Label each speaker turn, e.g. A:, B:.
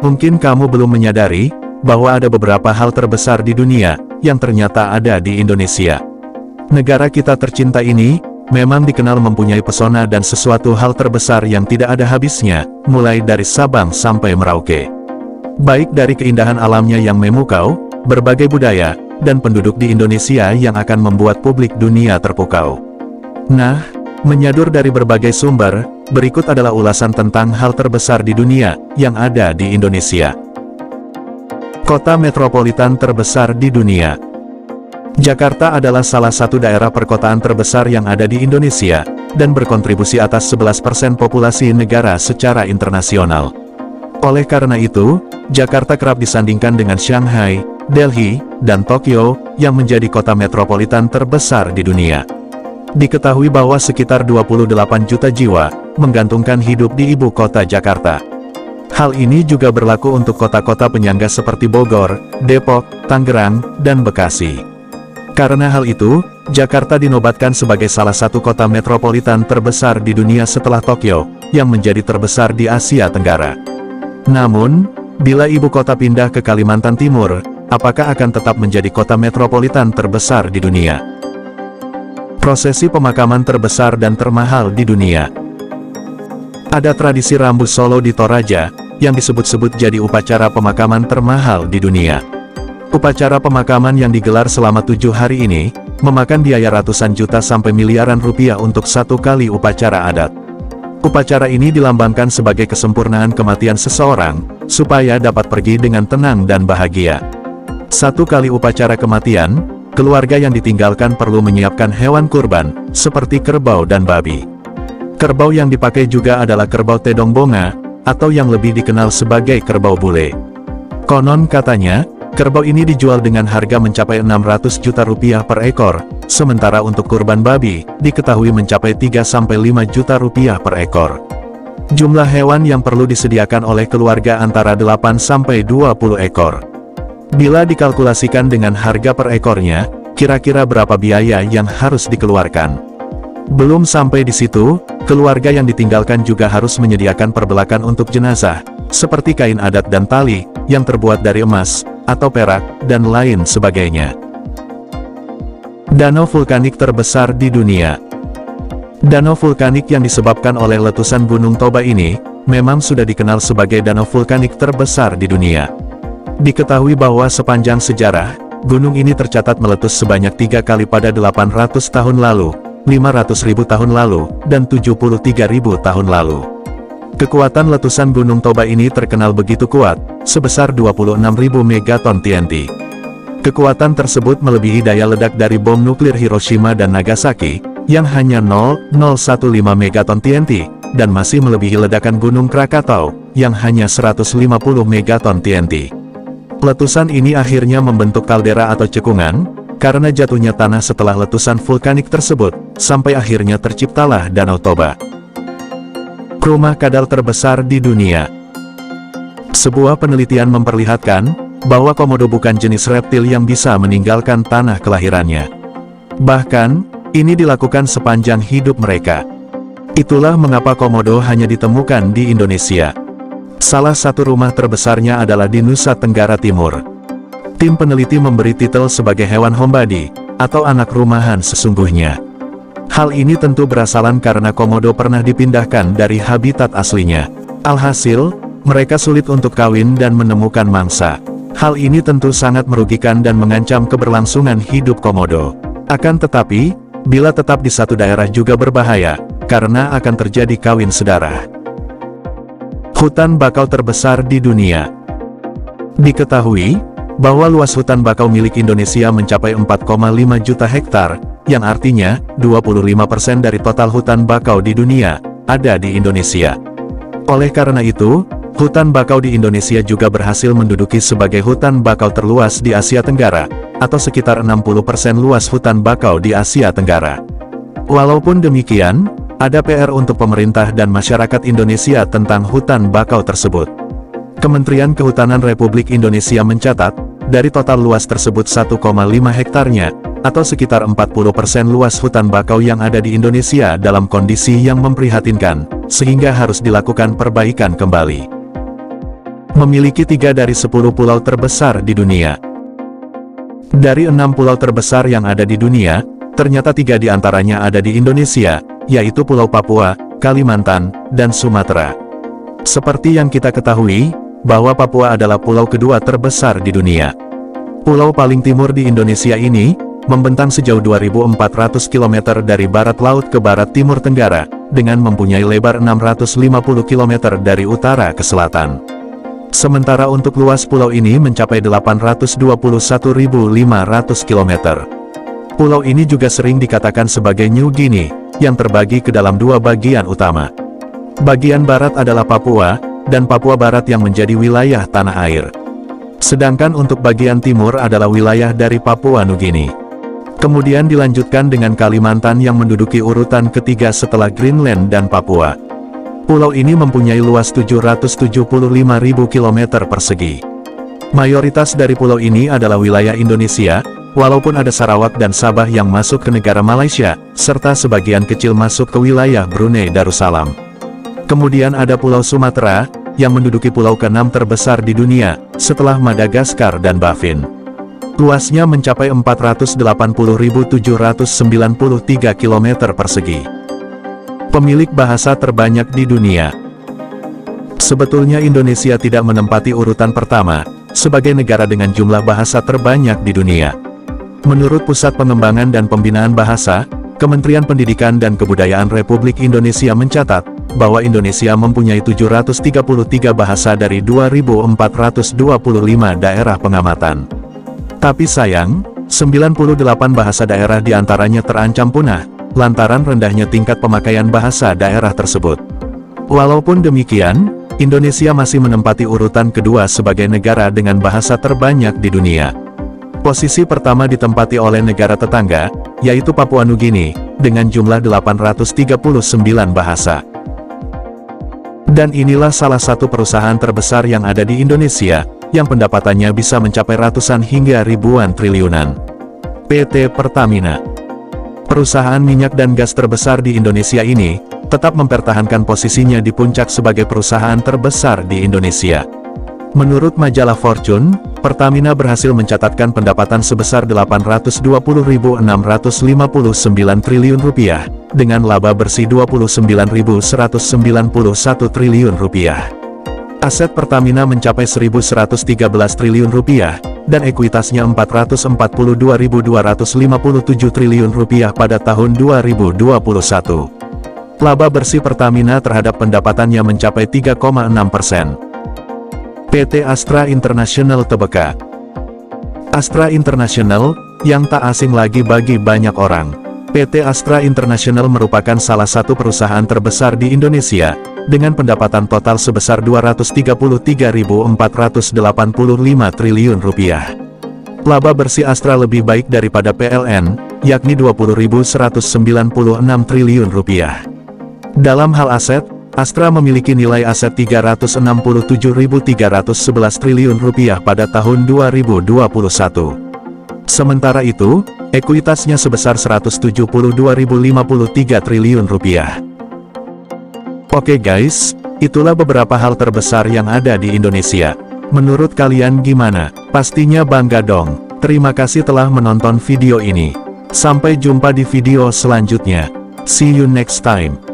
A: Mungkin kamu belum menyadari bahwa ada beberapa hal terbesar di dunia yang ternyata ada di Indonesia. Negara kita tercinta ini memang dikenal mempunyai pesona dan sesuatu hal terbesar yang tidak ada habisnya, mulai dari Sabang sampai Merauke. Baik dari keindahan alamnya yang memukau, berbagai budaya, dan penduduk di Indonesia yang akan membuat publik dunia terpukau. Nah, menyadur dari berbagai sumber, berikut adalah ulasan tentang hal terbesar di dunia yang ada di Indonesia. Kota metropolitan terbesar di dunia. Jakarta adalah salah satu daerah perkotaan terbesar yang ada di Indonesia, dan berkontribusi atas 11% populasi negara secara internasional. Oleh karena itu, Jakarta kerap disandingkan dengan Shanghai, Delhi, dan Tokyo, yang menjadi kota metropolitan terbesar di dunia. Diketahui bahwa sekitar 28 juta jiwa menggantungkan hidup di ibu kota Jakarta. Hal ini juga berlaku untuk kota-kota penyangga seperti Bogor, Depok, Tangerang, dan Bekasi. Karena hal itu, Jakarta dinobatkan sebagai salah satu kota metropolitan terbesar di dunia setelah Tokyo, yang menjadi terbesar di Asia Tenggara. Namun, bila ibu kota pindah ke Kalimantan Timur, apakah akan tetap menjadi kota metropolitan terbesar di dunia? Prosesi pemakaman terbesar dan termahal di dunia. Ada tradisi rambu Solo di Toraja, yang disebut-sebut jadi upacara pemakaman termahal di dunia. Upacara pemakaman yang digelar selama 7 hari ini, memakan biaya ratusan juta sampai miliaran rupiah untuk satu kali upacara adat. Upacara ini dilambangkan sebagai kesempurnaan kematian seseorang, supaya dapat pergi dengan tenang dan bahagia. Satu kali upacara kematian, keluarga yang ditinggalkan perlu menyiapkan hewan kurban, seperti kerbau dan babi. Kerbau yang dipakai juga adalah kerbau Tedong Bonga, atau yang lebih dikenal sebagai kerbau bule. Konon katanya, kerbau ini dijual dengan harga mencapai 600 juta rupiah per ekor, sementara untuk kurban babi, diketahui mencapai 3-5 juta rupiah per ekor. Jumlah hewan yang perlu disediakan oleh keluarga antara 8-20 ekor. Bila dikalkulasikan dengan harga per ekornya, kira-kira berapa biaya yang harus dikeluarkan? Belum sampai di situ, keluarga yang ditinggalkan juga harus menyediakan perbelakan untuk jenazah, seperti kain adat dan tali, yang terbuat dari emas, atau perak, dan lain sebagainya. Danau vulkanik terbesar di dunia. Danau vulkanik yang disebabkan oleh letusan Gunung Toba ini, memang sudah dikenal sebagai danau vulkanik terbesar di dunia. Diketahui bahwa sepanjang sejarah, gunung ini tercatat meletus sebanyak 3 kali pada 800 tahun lalu, 500.000 tahun lalu, dan 73.000 tahun lalu. Kekuatan letusan Gunung Toba ini terkenal begitu kuat, sebesar 26.000 megaton TNT. Kekuatan tersebut melebihi daya ledak dari bom nuklir Hiroshima dan Nagasaki, yang hanya 0,015 megaton TNT, dan masih melebihi ledakan Gunung Krakatau, yang hanya 150 megaton TNT. Letusan ini akhirnya membentuk kaldera atau cekungan, karena jatuhnya tanah setelah letusan vulkanik tersebut, sampai akhirnya terciptalah Danau Toba. Rumah kadal terbesar di dunia. Sebuah penelitian memperlihatkan bahwa komodo bukan jenis reptil yang bisa meninggalkan tanah kelahirannya. Bahkan, ini dilakukan sepanjang hidup mereka. Itulah mengapa komodo hanya ditemukan di Indonesia. Salah satu rumah terbesarnya adalah di Nusa Tenggara Timur. Tim peneliti memberi titel sebagai hewan hombadi, atau anak rumahan sesungguhnya. Hal ini tentu berasalan karena komodo pernah dipindahkan dari habitat aslinya. Alhasil, mereka sulit untuk kawin dan menemukan mangsa. Hal ini tentu sangat merugikan dan mengancam keberlangsungan hidup komodo. Akan tetapi, bila tetap di satu daerah juga berbahaya, karena akan terjadi kawin sedarah. Hutan bakau terbesar di dunia. Diketahui bahwa luas hutan bakau milik Indonesia mencapai 4,5 juta hektar, yang artinya 25% dari total hutan bakau di dunia ada di Indonesia. Oleh karena itu, hutan bakau di Indonesia juga berhasil menduduki sebagai hutan bakau terluas di Asia Tenggara, atau sekitar 60% luas hutan bakau di Asia Tenggara. Walaupun demikian, ada PR untuk pemerintah dan masyarakat Indonesia tentang hutan bakau tersebut. Kementerian Kehutanan Republik Indonesia mencatat, dari total luas tersebut 1,5 hektarnya, atau sekitar 40% luas hutan bakau yang ada di Indonesia dalam kondisi yang memprihatinkan, sehingga harus dilakukan perbaikan kembali. memiliki 3 dari 10 pulau terbesar di dunia. Dari 6 pulau terbesar yang ada di dunia, ternyata 3 di antaranya ada di Indonesia, yaitu Pulau Papua, Kalimantan, dan Sumatera. Seperti yang kita ketahui, bahwa Papua adalah pulau kedua terbesar di dunia. Pulau paling timur di Indonesia ini, membentang sejauh 2.400 km dari barat laut ke barat timur tenggara, dengan mempunyai lebar 650 km dari utara ke selatan. Sementara untuk luas pulau ini mencapai 821.500 km. Pulau ini juga sering dikatakan sebagai New Guinea, yang terbagi ke dalam 2 bagian utama. Bagian barat adalah Papua, dan Papua Barat yang menjadi wilayah tanah air. Sedangkan untuk bagian timur adalah wilayah dari Papua Nugini. Kemudian dilanjutkan dengan Kalimantan yang menduduki urutan ketiga setelah Greenland dan Papua. Pulau ini mempunyai luas 775.000 km persegi. Mayoritas dari pulau ini adalah wilayah Indonesia, walaupun ada Sarawak dan Sabah yang masuk ke negara Malaysia, serta sebagian kecil masuk ke wilayah Brunei Darussalam. Kemudian ada Pulau Sumatera, yang menduduki pulau ke-6 terbesar di dunia, setelah Madagaskar dan Bafin. Luasnya mencapai 480.793 km persegi. Pemilik bahasa terbanyak di dunia. Sebetulnya Indonesia tidak menempati urutan pertama, sebagai negara dengan jumlah bahasa terbanyak di dunia. Menurut Pusat Pengembangan dan Pembinaan Bahasa, Kementerian Pendidikan dan Kebudayaan Republik Indonesia mencatat, bahwa Indonesia mempunyai 733 bahasa dari 2.425 daerah pengamatan. Tapi sayang, 98 bahasa daerah diantaranya terancam punah, lantaran rendahnya tingkat pemakaian bahasa daerah tersebut. Walaupun demikian, Indonesia masih menempati urutan kedua sebagai negara dengan bahasa terbanyak di dunia. Posisi pertama ditempati oleh negara tetangga, yaitu Papua Nugini, dengan jumlah 839 bahasa. Dan inilah salah satu perusahaan terbesar yang ada di Indonesia, yang pendapatannya bisa mencapai ratusan hingga ribuan triliunan. PT Pertamina. Perusahaan minyak dan gas terbesar di Indonesia ini, tetap mempertahankan posisinya di puncak sebagai perusahaan terbesar di Indonesia. Menurut majalah Fortune, Pertamina berhasil mencatatkan pendapatan sebesar 820.659 triliun rupiah, dengan laba bersih 29.191 triliun rupiah. Aset Pertamina mencapai 1.113 triliun rupiah, dan ekuitasnya 442.257 triliun rupiah pada tahun 2021. Laba bersih Pertamina terhadap pendapatannya mencapai 3,6%. PT Astra International Tbk. Astra International, yang tak asing lagi bagi banyak orang. PT Astra International merupakan salah satu perusahaan terbesar di Indonesia, dengan pendapatan total sebesar 233.485 triliun rupiah. Laba bersih Astra lebih baik daripada PLN, yakni 20.196 triliun rupiah. Dalam hal aset, Astra memiliki nilai aset 367.311 triliun rupiah pada tahun 2021. Sementara itu, ekuitasnya sebesar 172.053 triliun rupiah. Oke guys, itulah beberapa hal terbesar yang ada di Indonesia. Menurut kalian gimana? Pastinya bangga dong. Terima kasih telah menonton video ini. Sampai jumpa di video selanjutnya. See you next time.